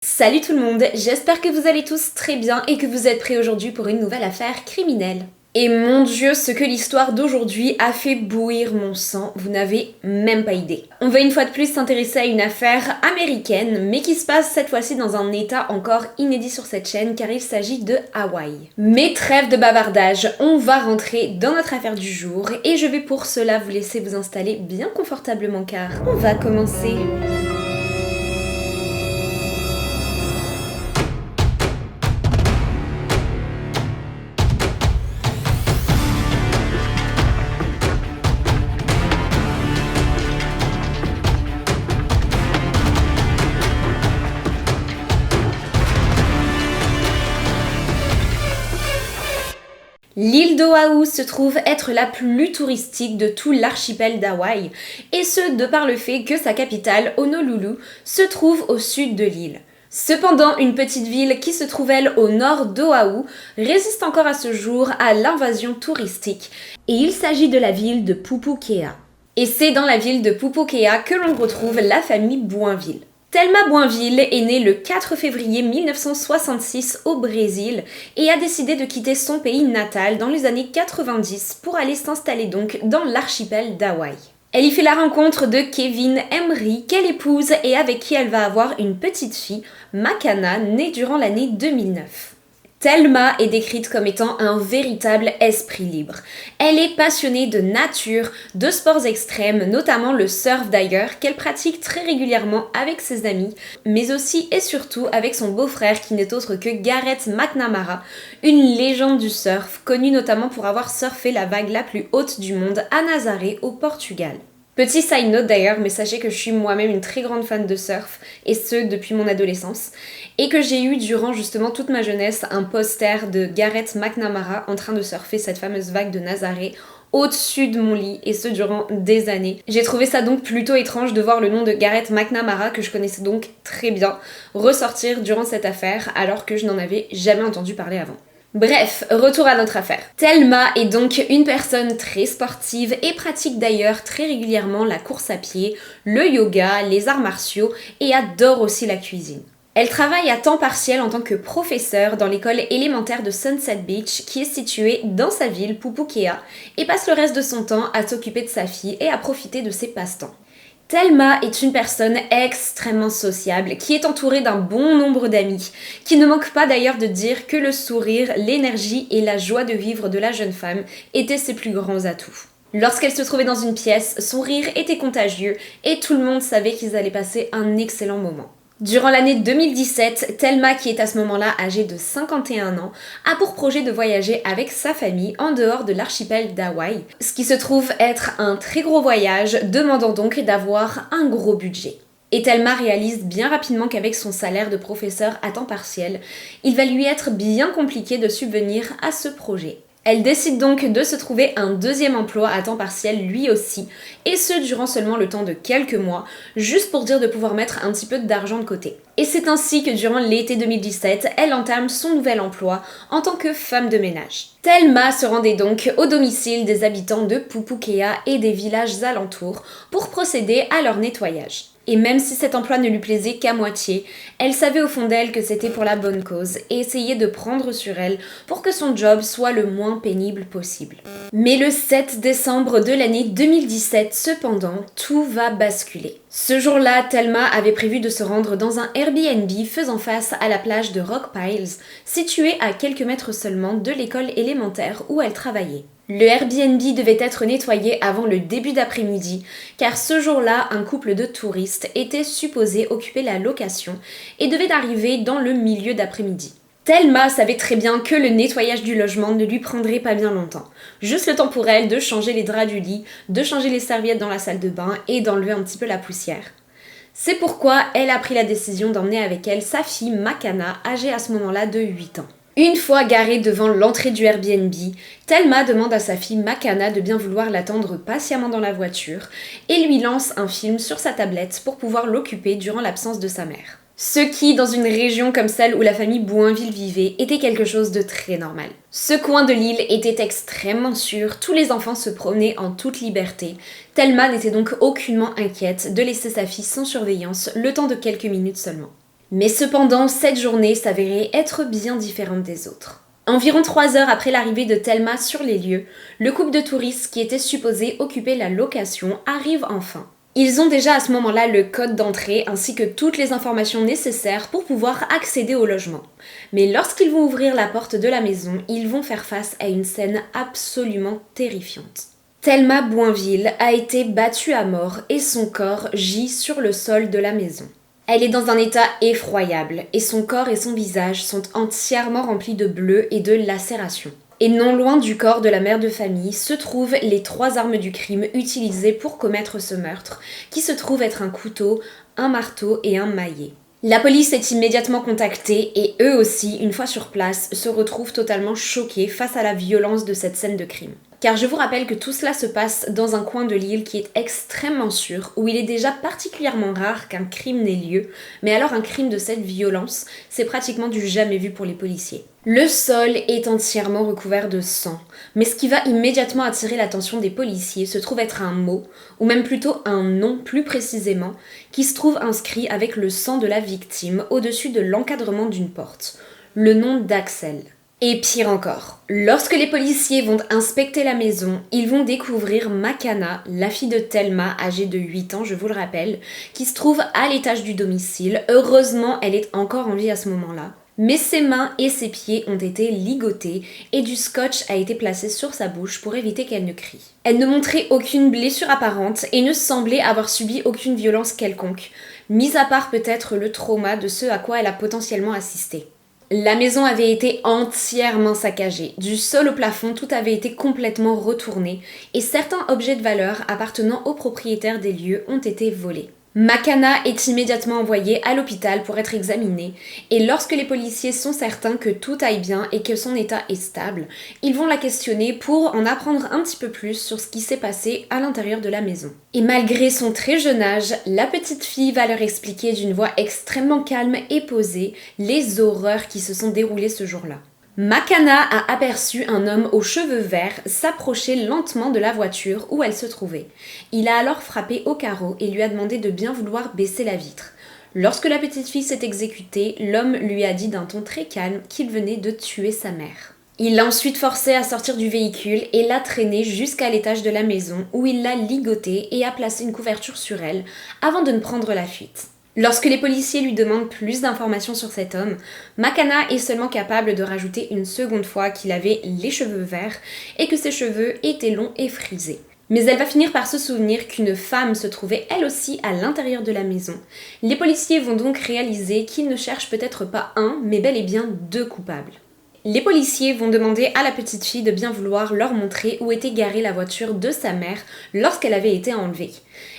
Salut tout le monde, j'espère que vous allez tous très bien et que vous êtes prêts aujourd'hui pour une nouvelle affaire criminelle. Et mon Dieu, ce que l'histoire d'aujourd'hui a fait bouillir mon sang, vous n'avez même pas idée. On va une fois de plus s'intéresser à une affaire américaine, mais qui se passe cette fois-ci dans un état encore inédit sur cette chaîne, car il s'agit de Hawaï. Mais trêve de bavardage, on va rentrer dans notre affaire du jour, et je vais pour cela vous laisser vous installer bien confortablement, car on va commencer. L'île d'Oahu se trouve être la plus touristique de tout l'archipel d'Hawaï, et ce de par le fait que sa capitale, Honolulu, se trouve au sud de l'île. Cependant, une petite ville qui se trouve elle au nord d'Oahu résiste encore à ce jour à l'invasion touristique, et il s'agit de la ville de Pupukea. Et c'est dans la ville de Pupukea que l'on retrouve la famille Boinville. Thelma Boinville est née le 4 février 1966 au Brésil et a décidé de quitter son pays natal dans les années 90 pour aller s'installer donc dans l'archipel d'Hawaï. Elle y fait la rencontre de Kevin Emery, qu'elle épouse et avec qui elle va avoir une petite fille, Makana, née durant l'année 2009. Thelma est décrite comme étant un véritable esprit libre. Elle est passionnée de nature, de sports extrêmes, notamment le surf d'ailleurs, qu'elle pratique très régulièrement avec ses amis, mais aussi et surtout avec son beau-frère qui n'est autre que Gareth McNamara, une légende du surf, connue notamment pour avoir surfé la vague la plus haute du monde à Nazaré au Portugal. Petit side note d'ailleurs, mais sachez que je suis moi-même une très grande fan de surf, et ce depuis mon adolescence, et que j'ai eu durant justement toute ma jeunesse un poster de Gareth McNamara en train de surfer cette fameuse vague de Nazaré au-dessus de mon lit, et ce durant des années. J'ai trouvé ça donc plutôt étrange de voir le nom de Gareth McNamara, que je connaissais donc très bien, ressortir durant cette affaire alors que je n'en avais jamais entendu parler avant. Bref, retour à notre affaire. Thelma est donc une personne très sportive et pratique d'ailleurs très régulièrement la course à pied, le yoga, les arts martiaux et adore aussi la cuisine. Elle travaille à temps partiel en tant que professeure dans l'école élémentaire de Sunset Beach qui est située dans sa ville, Pupukea, et passe le reste de son temps à s'occuper de sa fille et à profiter de ses passe-temps. Thelma est une personne extrêmement sociable, qui est entourée d'un bon nombre d'amis, qui ne manque pas d'ailleurs de dire que le sourire, l'énergie et la joie de vivre de la jeune femme étaient ses plus grands atouts. Lorsqu'elle se trouvait dans une pièce, son rire était contagieux et tout le monde savait qu'ils allaient passer un excellent moment. Durant l'année 2017, Thelma, qui est à ce moment-là âgée de 51 ans, a pour projet de voyager avec sa famille en dehors de l'archipel d'Hawaï, ce qui se trouve être un très gros voyage, demandant donc d'avoir un gros budget. Et Thelma réalise bien rapidement qu'avec son salaire de professeur à temps partiel, il va lui être bien compliqué de subvenir à ce projet. Elle décide donc de se trouver un deuxième emploi à temps partiel lui aussi, et ce durant seulement le temps de quelques mois, juste pour dire de pouvoir mettre un petit peu d'argent de côté. Et c'est ainsi que durant l'été 2017, elle entame son nouvel emploi en tant que femme de ménage. Thelma se rendait donc au domicile des habitants de Pupukea et des villages alentours pour procéder à leur nettoyage. Et même si cet emploi ne lui plaisait qu'à moitié, elle savait au fond d'elle que c'était pour la bonne cause et essayait de prendre sur elle pour que son job soit le moins pénible possible. Mais le 7 décembre de l'année 2017, cependant, tout va basculer. Ce jour-là, Thelma avait prévu de se rendre dans un Airbnb faisant face à la plage de Rock Piles, située à quelques mètres seulement de l'école élémentaire où elle travaillait. Le Airbnb devait être nettoyé avant le début d'après-midi, car ce jour-là, un couple de touristes était supposé occuper la location et devait arriver dans le milieu d'après-midi. Thelma savait très bien que le nettoyage du logement ne lui prendrait pas bien longtemps. Juste le temps pour elle de changer les draps du lit, de changer les serviettes dans la salle de bain et d'enlever un petit peu la poussière. C'est pourquoi elle a pris la décision d'emmener avec elle sa fille Makana, âgée à ce moment-là de 8 ans. Une fois garée devant l'entrée du Airbnb, Thelma demande à sa fille Makana de bien vouloir l'attendre patiemment dans la voiture et lui lance un film sur sa tablette pour pouvoir l'occuper durant l'absence de sa mère. Ce qui, dans une région comme celle où la famille Boinville vivait, était quelque chose de très normal. Ce coin de l'île était extrêmement sûr, tous les enfants se promenaient en toute liberté. Thelma n'était donc aucunement inquiète de laisser sa fille sans surveillance le temps de quelques minutes seulement. Mais cependant, cette journée s'avérait être bien différente des autres. Environ 3 heures après l'arrivée de Thelma sur les lieux, le couple de touristes qui était supposé occuper la location arrive enfin. Ils ont déjà à ce moment-là le code d'entrée ainsi que toutes les informations nécessaires pour pouvoir accéder au logement. Mais lorsqu'ils vont ouvrir la porte de la maison, ils vont faire face à une scène absolument terrifiante. Thelma Boinville a été battue à mort et son corps gît sur le sol de la maison. Elle est dans un état effroyable et son corps et son visage sont entièrement remplis de bleu et de lacérations. Et non loin du corps de la mère de famille se trouvent les 3 armes du crime utilisées pour commettre ce meurtre, qui se trouvent être un couteau, un marteau et un maillet. La police est immédiatement contactée et eux aussi, une fois sur place, se retrouvent totalement choqués face à la violence de cette scène de crime. Car je vous rappelle que tout cela se passe dans un coin de l'île qui est extrêmement sûr, où il est déjà particulièrement rare qu'un crime n'ait lieu, mais alors un crime de cette violence, c'est pratiquement du jamais vu pour les policiers. Le sol est entièrement recouvert de sang, mais ce qui va immédiatement attirer l'attention des policiers se trouve être un mot, ou même plutôt un nom plus précisément, qui se trouve inscrit avec le sang de la victime au-dessus de l'encadrement d'une porte, le nom d'Axel. Et pire encore, lorsque les policiers vont inspecter la maison, ils vont découvrir Makana, la fille de Thelma, âgée de 8 ans, je vous le rappelle, qui se trouve à l'étage du domicile. Heureusement, elle est encore en vie à ce moment-là. Mais ses mains et ses pieds ont été ligotés et du scotch a été placé sur sa bouche pour éviter qu'elle ne crie. Elle ne montrait aucune blessure apparente et ne semblait avoir subi aucune violence quelconque, mis à part peut-être le trauma de ce à quoi elle a potentiellement assisté. La maison avait été entièrement saccagée, du sol au plafond, tout avait été complètement retourné et certains objets de valeur appartenant aux propriétaires des lieux ont été volés. Makana est immédiatement envoyée à l'hôpital pour être examinée et lorsque les policiers sont certains que tout aille bien et que son état est stable, ils vont la questionner pour en apprendre un petit peu plus sur ce qui s'est passé à l'intérieur de la maison. Et malgré son très jeune âge, la petite fille va leur expliquer d'une voix extrêmement calme et posée les horreurs qui se sont déroulées ce jour-là. Makana a aperçu un homme aux cheveux verts s'approcher lentement de la voiture où elle se trouvait. Il a alors frappé au carreau et lui a demandé de bien vouloir baisser la vitre. Lorsque la petite fille s'est exécutée, l'homme lui a dit d'un ton très calme qu'il venait de tuer sa mère. Il l'a ensuite forcée à sortir du véhicule et l'a traînée jusqu'à l'étage de la maison où il l'a ligotée et a placé une couverture sur elle avant de ne prendre la fuite. Lorsque les policiers lui demandent plus d'informations sur cet homme, Makana est seulement capable de rajouter une seconde fois qu'il avait les cheveux verts et que ses cheveux étaient longs et frisés. Mais elle va finir par se souvenir qu'une femme se trouvait elle aussi à l'intérieur de la maison. Les policiers vont donc réaliser qu'ils ne cherchent peut-être pas un, mais bel et bien 2 coupables. Les policiers vont demander à la petite fille de bien vouloir leur montrer où était garée la voiture de sa mère lorsqu'elle avait été enlevée.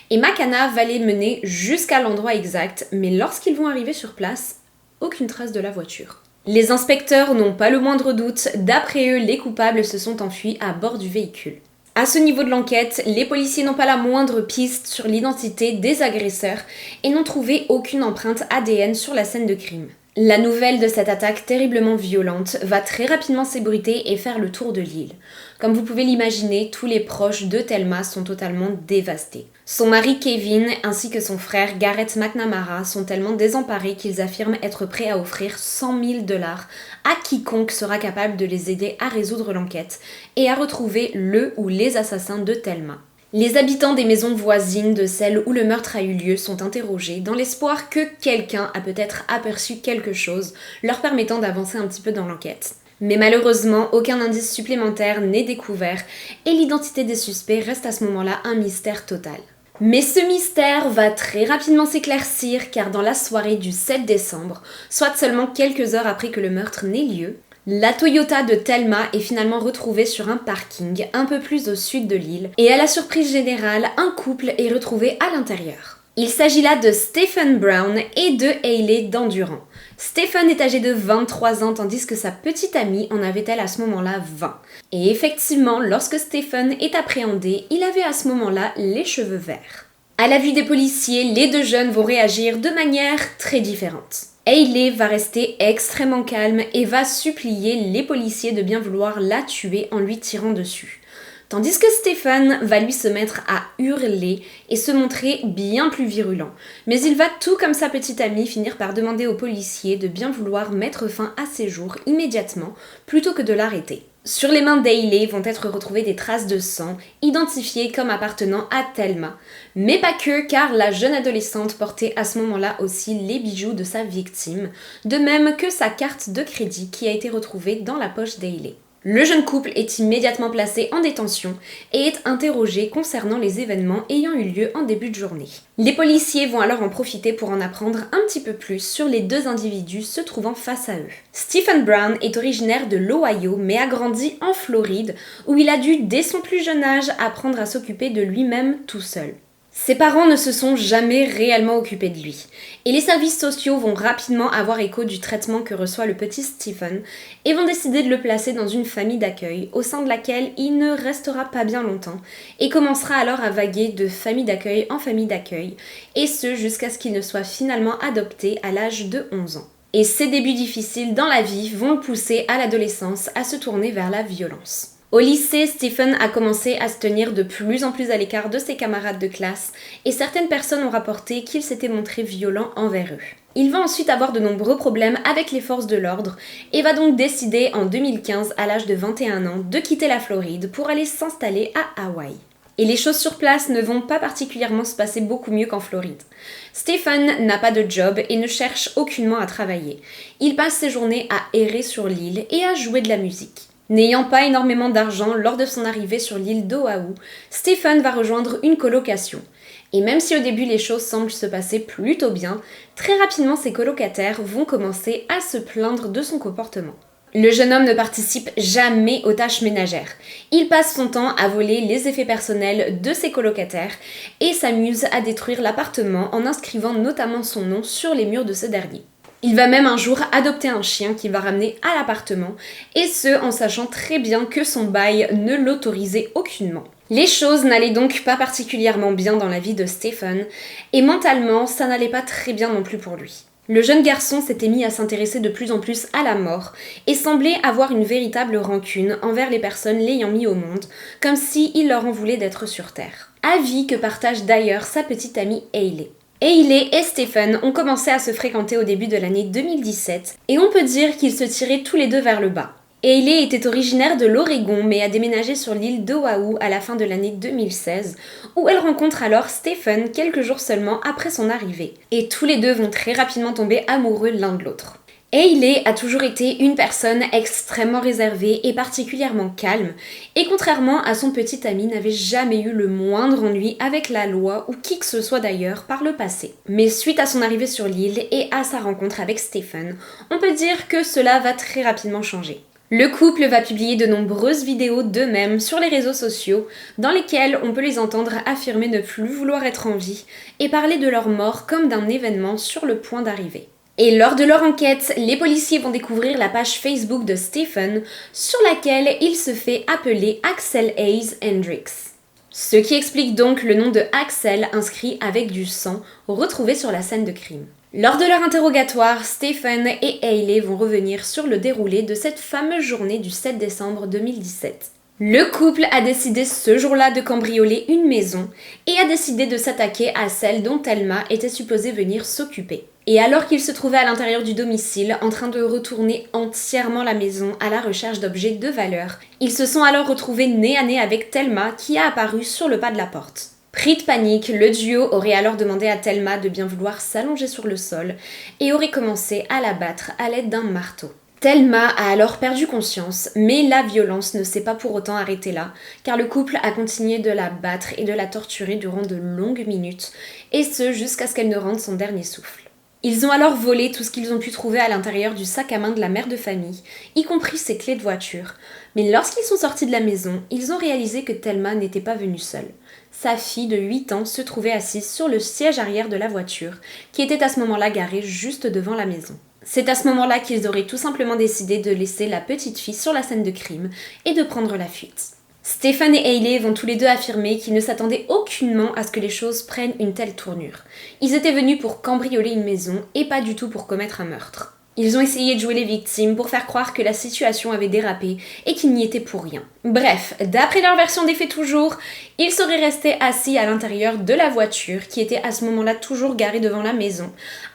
Et Makana va les mener jusqu'à l'endroit exact, mais lorsqu'ils vont arriver sur place, aucune trace de la voiture. Les inspecteurs n'ont pas le moindre doute, d'après eux, les coupables se sont enfuis à bord du véhicule. À ce niveau de l'enquête, les policiers n'ont pas la moindre piste sur l'identité des agresseurs et n'ont trouvé aucune empreinte ADN sur la scène de crime. La nouvelle de cette attaque terriblement violente va très rapidement s'ébruiter et faire le tour de l'île. Comme vous pouvez l'imaginer, tous les proches de Thelma sont totalement dévastés. Son mari Kevin ainsi que son frère Garrett McNamara sont tellement désemparés qu'ils affirment être prêts à offrir 100 000 $ à quiconque sera capable de les aider à résoudre l'enquête et à retrouver le ou les assassins de Thelma. Les habitants des maisons voisines de celles où le meurtre a eu lieu sont interrogés dans l'espoir que quelqu'un a peut-être aperçu quelque chose leur permettant d'avancer un petit peu dans l'enquête. Mais malheureusement, aucun indice supplémentaire n'est découvert et l'identité des suspects reste à ce moment-là un mystère total. Mais ce mystère va très rapidement s'éclaircir car dans la soirée du 7 décembre, soit seulement quelques heures après que le meurtre n'ait lieu, la Toyota de Thelma est finalement retrouvée sur un parking un peu plus au sud de l'île et à la surprise générale, un couple est retrouvé à l'intérieur. Il s'agit là de Stephen Brown et de Hayley Dandurand. Stephen est âgé de 23 ans tandis que sa petite amie en avait-elle à ce moment-là 20. Et effectivement, lorsque Stephen est appréhendé, il avait à ce moment-là les cheveux verts. À la vue des policiers, les 2 jeunes vont réagir de manière très différente. Hayley va rester extrêmement calme et va supplier les policiers de bien vouloir la tuer en lui tirant dessus. Tandis que Stephen va lui se mettre à hurler et se montrer bien plus virulent. Mais il va tout comme sa petite amie finir par demander aux policiers de bien vouloir mettre fin à ses jours immédiatement plutôt que de l'arrêter. Sur les mains d'Hailey vont être retrouvées des traces de sang, identifiées comme appartenant à Thelma. Mais pas que, car la jeune adolescente portait à ce moment-là aussi les bijoux de sa victime, de même que sa carte de crédit qui a été retrouvée dans la poche d'Hailey. Le jeune couple est immédiatement placé en détention et est interrogé concernant les événements ayant eu lieu en début de journée. Les policiers vont alors en profiter pour en apprendre un petit peu plus sur les deux individus se trouvant face à eux. Stephen Brown est originaire de l'Ohio mais a grandi en Floride où il a dû dès son plus jeune âge apprendre à s'occuper de lui-même tout seul. Ses parents ne se sont jamais réellement occupés de lui, et les services sociaux vont rapidement avoir écho du traitement que reçoit le petit Stephen et vont décider de le placer dans une famille d'accueil au sein de laquelle il ne restera pas bien longtemps et commencera alors à vaguer de famille d'accueil en famille d'accueil, et ce jusqu'à ce qu'il ne soit finalement adopté à l'âge de 11 ans. Et ses débuts difficiles dans la vie vont le pousser à l'adolescence à se tourner vers la violence. Au lycée, Stephen a commencé à se tenir de plus en plus à l'écart de ses camarades de classe et certaines personnes ont rapporté qu'il s'était montré violent envers eux. Il va ensuite avoir de nombreux problèmes avec les forces de l'ordre et va donc décider en 2015, à l'âge de 21 ans, de quitter la Floride pour aller s'installer à Hawaï. Et les choses sur place ne vont pas particulièrement se passer beaucoup mieux qu'en Floride. Stephen n'a pas de job et ne cherche aucunement à travailler. Il passe ses journées à errer sur l'île et à jouer de la musique. N'ayant pas énormément d'argent lors de son arrivée sur l'île d'Oahu, Stephen va rejoindre une colocation. Et même si au début les choses semblent se passer plutôt bien, très rapidement ses colocataires vont commencer à se plaindre de son comportement. Le jeune homme ne participe jamais aux tâches ménagères. Il passe son temps à voler les effets personnels de ses colocataires et s'amuse à détruire l'appartement en inscrivant notamment son nom sur les murs de ce dernier. Il va même un jour adopter un chien qu'il va ramener à l'appartement, et ce en sachant très bien que son bail ne l'autorisait aucunement. Les choses n'allaient donc pas particulièrement bien dans la vie de Stephen, et mentalement, ça n'allait pas très bien non plus pour lui. Le jeune garçon s'était mis à s'intéresser de plus en plus à la mort, et semblait avoir une véritable rancune envers les personnes l'ayant mis au monde, comme s'il leur en voulait d'être sur Terre. Avis que partage d'ailleurs sa petite amie Hailey. Hailey et Stephen ont commencé à se fréquenter au début de l'année 2017 et on peut dire qu'ils se tiraient tous les deux vers le bas. Hailey était originaire de l'Oregon mais a déménagé sur l'île d'Oahu à la fin de l'année 2016 où elle rencontre alors Stephen quelques jours seulement après son arrivée. Et tous les deux vont très rapidement tomber amoureux l'un de l'autre. Hailey a toujours été une personne extrêmement réservée et particulièrement calme, et contrairement à son petit ami, n'avait jamais eu le moindre ennui avec la loi ou qui que ce soit d'ailleurs par le passé. Mais suite à son arrivée sur l'île et à sa rencontre avec Stephen, on peut dire que cela va très rapidement changer. Le couple va publier de nombreuses vidéos d'eux-mêmes sur les réseaux sociaux, dans lesquelles on peut les entendre affirmer ne plus vouloir être en vie et parler de leur mort comme d'un événement sur le point d'arriver. Et lors de leur enquête, les policiers vont découvrir la page Facebook de Stephen, sur laquelle il se fait appeler Axel Hayes Hendricks. Ce qui explique donc le nom de Axel inscrit avec du sang, retrouvé sur la scène de crime. Lors de leur interrogatoire, Stephen et Hailey vont revenir sur le déroulé de cette fameuse journée du 7 décembre 2017. Le couple a décidé ce jour-là de cambrioler une maison et a décidé de s'attaquer à celle dont Thelma était supposée venir s'occuper. Et alors qu'ils se trouvaient à l'intérieur du domicile, en train de retourner entièrement la maison à la recherche d'objets de valeur, ils se sont alors retrouvés nez à nez avec Thelma qui a apparu sur le pas de la porte. Pris de panique, le duo aurait alors demandé à Thelma de bien vouloir s'allonger sur le sol et aurait commencé à la battre à l'aide d'un marteau. Thelma a alors perdu conscience, mais la violence ne s'est pas pour autant arrêtée là, car le couple a continué de la battre et de la torturer durant de longues minutes, et ce jusqu'à ce qu'elle ne rende son dernier souffle. Ils ont alors volé tout ce qu'ils ont pu trouver à l'intérieur du sac à main de la mère de famille, y compris ses clés de voiture, mais lorsqu'ils sont sortis de la maison, ils ont réalisé que Thelma n'était pas venue seule. Sa fille de 8 ans se trouvait assise sur le siège arrière de la voiture, qui était à ce moment-là garée juste devant la maison. C'est à ce moment-là qu'ils auraient tout simplement décidé de laisser la petite fille sur la scène de crime et de prendre la fuite. Stephen et Hailey vont tous les deux affirmer qu'ils ne s'attendaient aucunement à ce que les choses prennent une telle tournure. Ils étaient venus pour cambrioler une maison et pas du tout pour commettre un meurtre. Ils ont essayé de jouer les victimes pour faire croire que la situation avait dérapé et qu'ils n'y étaient pour rien. Bref, d'après leur version des faits toujours, ils seraient restés assis à l'intérieur de la voiture qui était à ce moment-là toujours garée devant la maison,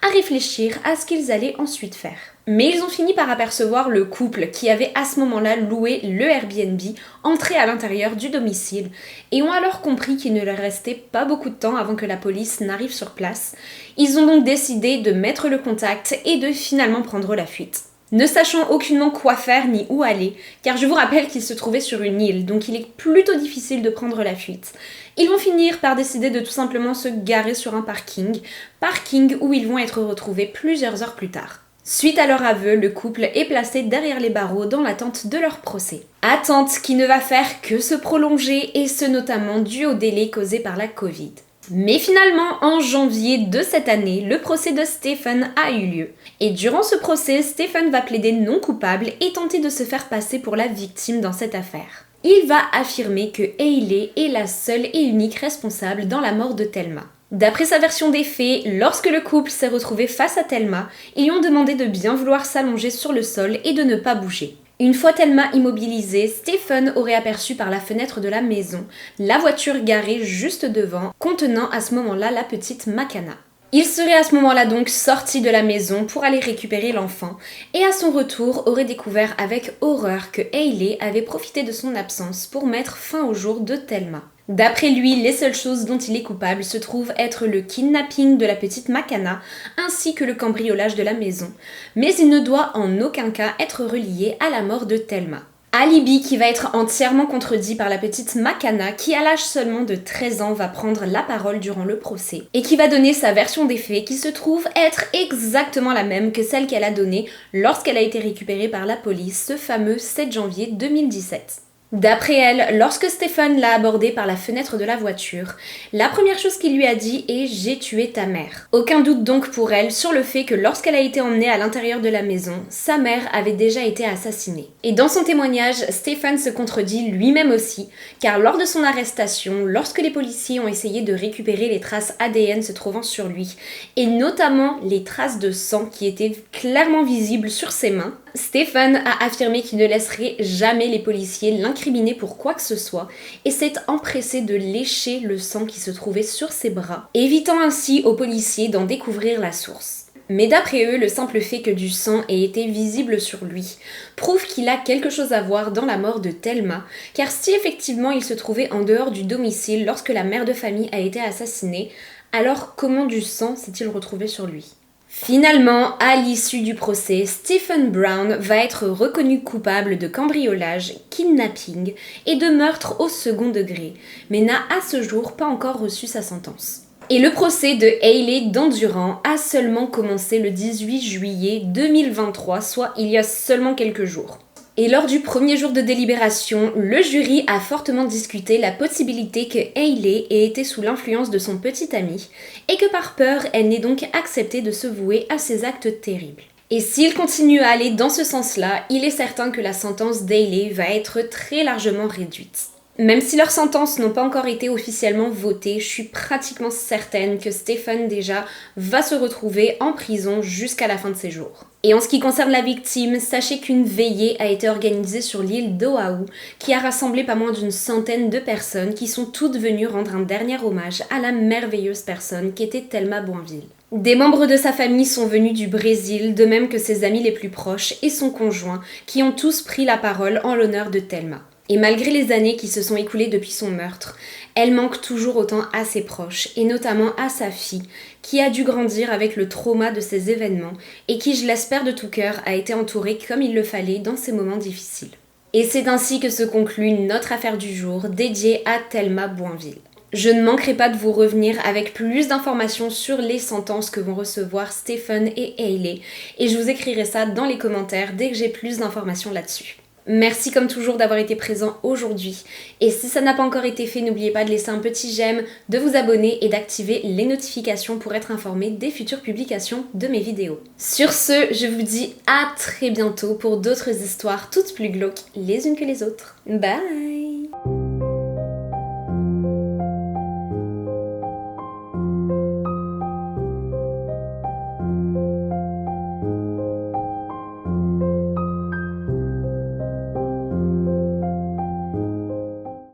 à réfléchir à ce qu'ils allaient ensuite faire. Mais ils ont fini par apercevoir le couple qui avait à ce moment-là loué le Airbnb, entré à l'intérieur du domicile, et ont alors compris qu'il ne leur restait pas beaucoup de temps avant que la police n'arrive sur place. Ils ont donc décidé de mettre le contact et de finalement prendre la fuite. Ne sachant aucunement quoi faire ni où aller, car je vous rappelle qu'ils se trouvaient sur une île, donc il est plutôt difficile de prendre la fuite, ils vont finir par décider de tout simplement se garer sur un parking où ils vont être retrouvés plusieurs heures plus tard. Suite à leur aveu, le couple est placé derrière les barreaux dans l'attente de leur procès. Attente qui ne va faire que se prolonger, et ce notamment dû au délai causé par la Covid. Mais finalement, en janvier de cette année, le procès de Stephen a eu lieu. Et durant ce procès, Stephen va plaider non coupable et tenter de se faire passer pour la victime dans cette affaire. Il va affirmer que Hayley est la seule et unique responsable dans la mort de Thelma. D'après sa version des faits, lorsque le couple s'est retrouvé face à Thelma, ils lui ont demandé de bien vouloir s'allonger sur le sol et de ne pas bouger. Une fois Thelma immobilisée, Stephen aurait aperçu par la fenêtre de la maison la voiture garée juste devant, contenant à ce moment-là la petite Makana. Il serait à ce moment-là donc sorti de la maison pour aller récupérer l'enfant, et à son retour aurait découvert avec horreur que Hayley avait profité de son absence pour mettre fin au jour de Thelma. D'après lui, les seules choses dont il est coupable se trouvent être le kidnapping de la petite Makana ainsi que le cambriolage de la maison, mais il ne doit en aucun cas être relié à la mort de Thelma. Alibi qui va être entièrement contredit par la petite Makana qui à l'âge seulement de 13 ans va prendre la parole durant le procès et qui va donner sa version des faits qui se trouve être exactement la même que celle qu'elle a donnée lorsqu'elle a été récupérée par la police ce fameux 7 janvier 2017. D'après elle, lorsque Stephen l'a abordée par la fenêtre de la voiture, la première chose qu'il lui a dit est « J'ai tué ta mère ». Aucun doute donc pour elle sur le fait que lorsqu'elle a été emmenée à l'intérieur de la maison, sa mère avait déjà été assassinée. Et dans son témoignage, Stephen se contredit lui-même aussi, car lors de son arrestation, lorsque les policiers ont essayé de récupérer les traces ADN se trouvant sur lui, et notamment les traces de sang qui étaient clairement visibles sur ses mains, Stephen a affirmé qu'il ne laisserait jamais les policiers l'incriminer pour quoi que ce soit et s'est empressé de lécher le sang qui se trouvait sur ses bras, évitant ainsi aux policiers d'en découvrir la source. Mais d'après eux, le simple fait que du sang ait été visible sur lui prouve qu'il a quelque chose à voir dans la mort de Thelma, car si effectivement il se trouvait en dehors du domicile lorsque la mère de famille a été assassinée, alors comment du sang s'est-il retrouvé sur lui ? Finalement, à l'issue du procès, Stephen Brown va être reconnu coupable de cambriolage, kidnapping et de meurtre au second degré, mais n'a à ce jour pas encore reçu sa sentence. Et le procès de Hayley d'Endurant a seulement commencé le 18 juillet 2023, soit il y a seulement quelques jours. Et lors du premier jour de délibération, le jury a fortement discuté la possibilité que Hayley ait été sous l'influence de son petit ami et que par peur, elle n'ait donc accepté de se vouer à ces actes terribles. Et s'il continue à aller dans ce sens-là, il est certain que la sentence d'Hayley va être très largement réduite. Même si leurs sentences n'ont pas encore été officiellement votées, je suis pratiquement certaine que Stephen déjà va se retrouver en prison jusqu'à la fin de ses jours. Et en ce qui concerne la victime, sachez qu'une veillée a été organisée sur l'île d'Oahu qui a rassemblé pas moins d'une centaine de personnes qui sont toutes venues rendre un dernier hommage à la merveilleuse personne qu'était Thelma Boinville. Des membres de sa famille sont venus du Brésil, de même que ses amis les plus proches et son conjoint, qui ont tous pris la parole en l'honneur de Thelma. Et malgré les années qui se sont écoulées depuis son meurtre, elle manque toujours autant à ses proches, et notamment à sa fille, qui a dû grandir avec le trauma de ces événements, et qui, je l'espère de tout cœur, a été entourée comme il le fallait dans ces moments difficiles. Et c'est ainsi que se conclut notre affaire du jour, dédiée à Thelma Boinville. Je ne manquerai pas de vous revenir avec plus d'informations sur les sentences que vont recevoir Stephen et Hayley, et je vous écrirai ça dans les commentaires dès que j'ai plus d'informations là-dessus. Merci comme toujours d'avoir été présent aujourd'hui. Et si ça n'a pas encore été fait, n'oubliez pas de laisser un petit j'aime, de vous abonner et d'activer les notifications pour être informé des futures publications de mes vidéos. Sur ce, je vous dis à très bientôt pour d'autres histoires toutes plus glauques les unes que les autres. Bye!